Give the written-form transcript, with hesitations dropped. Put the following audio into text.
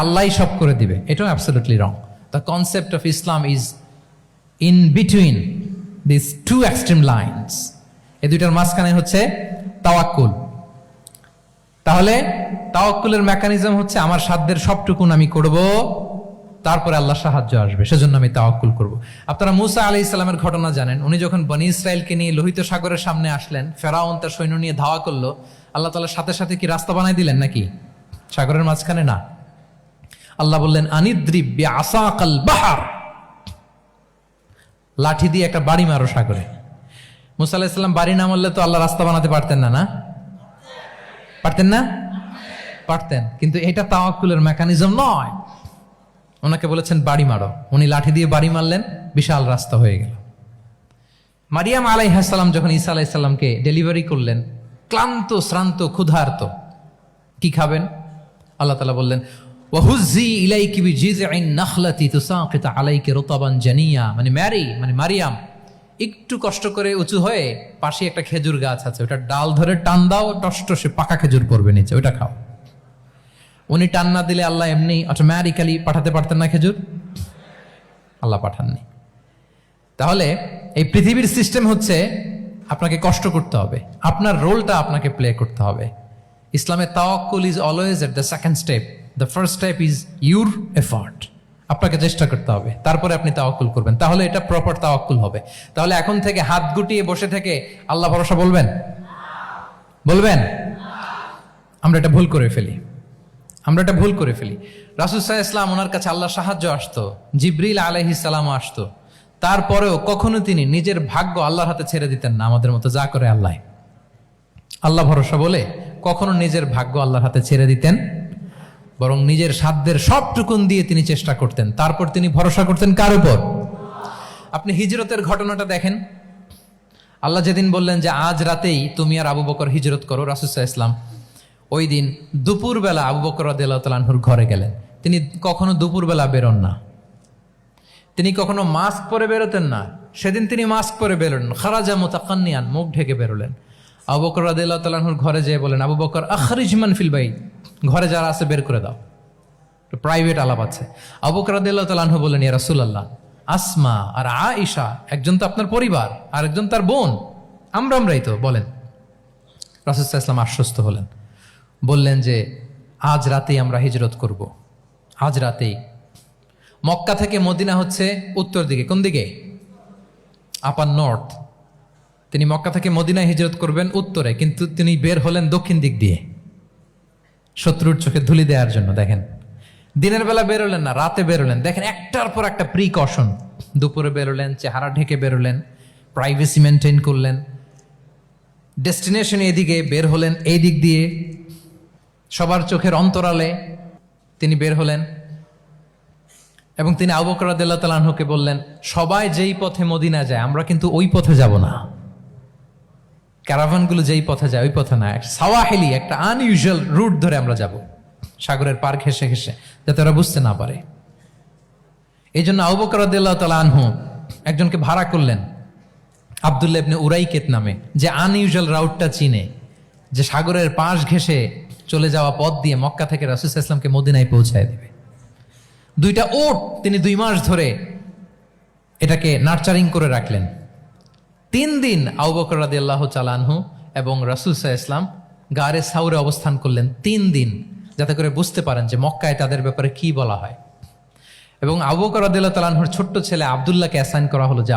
আল্লাহই সব করে দিবে, এটাও absolutely wrong. The concept of Islam is in between this two extreme lines. এই দুইটার মাঝখানে হচ্ছে তাওয়াক্কুল। তাহলে তাওয়াক্কুলের মেকানিজম হচ্ছে আমার সাধ্যের সবটুকুন আমি করব, তারপরে আল্লাহ সাহায্য আসবে, সেজন্য আমি তাওয়াক্কুল করব। আপনারা মুসা আলাইহিস সালামের ঘটনা জানেন। উনি যখন বনী ইসরায়েলকে নিয়ে লোহিত সাগরের সামনে আসলেন, ফেরাউন তার সৈন্য নিয়ে ধাওয়া করলো, আল্লাহ তাআলা সাথে সাথে কি রাস্তা বানাই দিলেন নাকি? সাগরের মাঝখানে না। আল্লাহ বললেন আনিদ্রিব বিআসাকাল বাহর, লাঠি দিয়ে একটা বাড়ি মারো সাগরে। মুসা আলাইহিস সালাম বাড়ি না মারলে তো আল্লাহ রাস্তা বানাতে পারতেন না, না পারতেন না? পারতেন, কিন্তু এটা তাওয়াক্কুলের মেকানিজম নয়। ওনাকে বলেছেন বাড়ি মারো, উনি লাঠি দিয়ে বাড়ি মারলেন, বিশাল রাস্তা হয়ে গেল। মারিয়াম আলাইহিস সালাম যখন ঈসা আলাইহিস সালামকে ডেলিভারি করলেন, ক্লান্ত শ্রান্ত ক্ষুধার্ত, কি খাবেন? আল্লাহ তাআলা বললেন ওয়াহুজ্জি ইলাইকি বিজিযইন নাখলাতি তুসাকিত আলাইকি রুতাবান জানিয়া, মানে মারিয়াম একটু কষ্ট করে উঁচু হয়ে পাশে একটা খেজুর গাছ আছে, ওটা ডাল ধরে টান দাও, টসটসে পাকা খেজুর পড়বে নিচে, ওটা খাও। উনি টান না দিলে আল্লাহ এমনি অটোমেটিক্যালি পাঠাতে পারতেন না খেজুর? আল্লাহ পাঠাননি। তাহলে এই পৃথিবীর সিস্টেম হচ্ছে আপনাকে কষ্ট করতে হবে, আপনার রোলটা আপনাকে প্লে করতে হবে। ইসলামে তাওয়াক্কুল is always at the second step, the first step is your effort. আপনাকে চেষ্টা করতে হবে, তারপরে আপনি তাওয়াক্কুল করবেন, তাহলে এটা প্রপার তাওয়াক্কুল হবে। তাহলে এখন থেকে হাত গুটিয়ে বসে থেকে আল্লাহ ভরসা বলবেন? আমরা এটা ভুল করে ফেলি। রাসূল সাল্লাল্লাহু আলাইহি ওয়াসাল্লাম, ওনার কাছে আল্লাহর সাহায্য আসতো, জিবরিল আলাইহিস সালাম আসতো, তারপরেও কখনো তিনি নিজের ভাগ্য আল্লাহর হাতে ছেড়ে দিতেন না। আমাদের মতো যা করে আল্লাহ ভরসা বলে কখনো নিজের ভাগ্য আল্লাহর হাতে ছেড়ে দিতেন, বরং নিজের সাধ্যের সবটুকুন দিয়ে তিনি চেষ্টা করতেন। তারপর তিনি ভরসা করতেন কার উপর? আপনি হিজরতের ঘটনাটা দেখেন। আল্লাহ যেদিন বললেন যে আজ রাতেই তুমি আর আবু বকর হিজরত করো, রাসূল সাল্লাল্লাহু আলাইহি ওয়াসাল্লাম ওই দিন দুপুরবেলা আবু বকর রাদিয়াল্লাহু তাআলা আনহুর ঘরে গেলেন। তিনি কখনো দুপুরবেলা বেরোন না, তিনি কখনো মাস্ক পরে বেরোতেন না। সেদিন তিনি মাস্ক পরে বেরোলেন, খারাজা মুতাকান্নিয়ান, মুখ ঢেকে বেরোলেন। আবু বকর রাদিয়াল্লাহু তাআলা আনহুর ঘরে যেয়ে বলেন, আবু বকর আখরিজ মান ফিল বাইত, ঘরে যারা আছে বের করে দাও, প্রাইভেট আলাপ আছে। আবু বকর রাদিয়াল্লাহু তাআলা আনহু বলেন, ইয়া রাসূলুল্লাহ, আসমা আর আয়েশা একজন তো আপনার পরিবার আর একজন তার বোন, আমরাই তো, বলেন। রাসূল সাল্লাল্লাহু আলাইহি ওয়াসাল্লাম আশ্বস্ত হলেন, বললেন যে আজ রাতেই আমরা হিজরত করব। আজ রাতেই। মক্কা থেকে মদিনা হচ্ছে উত্তর দিকে, কোন দিকে? আপার নর্থ। তিনি মক্কা থেকে মদিনায় হিজরত করবেন উত্তরে, কিন্তু তিনি বের হলেন দক্ষিণ দিক দিয়ে, শত্রুর চোখে ধুলি দেওয়ার জন্য। দেখেন, দিনের বেলা বেরোলেন না, রাতে বেরোলেন। দেখেন, একটার পর একটা প্রিকশন। দুপুরে বেরোলেন, চেহারা ঢেকে বেরোলেন, প্রাইভেসি মেনটেন করলেন। ডেস্টিনেশন এদিকে, বের হলেন এই দিক দিয়ে, সবার চোখের অন্তরালে তিনি বের হলেন। এবং তিনি আবু বকর রাদিয়াল্লাহু তাআলা আনহুকে বললেন, সবাই যেই পথে মদিনা যায় আমরা কিন্তু ওই পথে যাব না, ক্যারাভানগুলো যেই পথে যায় ওই পথে না, সাওয়াহিলি একটা আনইউজুয়াল রুট ধরে আমরা যাব, সাগরের পার ঘেঁষে ঘেঁষে, যাতে ওরা বুঝতে না পারে। এই জন্য আবু বকর রাদিয়াল্লাহু তাআলা আনহু একজনকে ভাড়া করলেন, আব্দুল্লাহ ইবনে উরাইকেত নামে, যে আনইউজুয়াল রাউটটা চিনে, যে সাগরের পাশ ঘেঁষে চলে যাওয়া পথ দিয়ে মক্কা থেকে রাসূল সাল্লাল্লাহু আলাইহি ওয়াসাল্লামকে মদিনায় পৌঁছায় দিবে। 2টা ওট তিনি 2 মাস ধরে এটাকে নার্চারিং করে রাখলেন। 3 দিন আবু বকর রাদিয়াল্লাহু তাআলা আনহু এবং রাসূল সাল্লাল্লাহু আলাইহি ওয়াসাল্লাম গারে সাউরে অবস্থান করলেন 3 দিন, যাতে করে বুঝতে পারেন যে মক্কায় তাদের ব্যাপারে কি বলা হয়। এবং আবু বকর রাদিয়াল্লাহু তাআলা আনহুর ছোট্ট ছেলে আব্দুল্লাহকে অ্যাসাইন করা হলো যে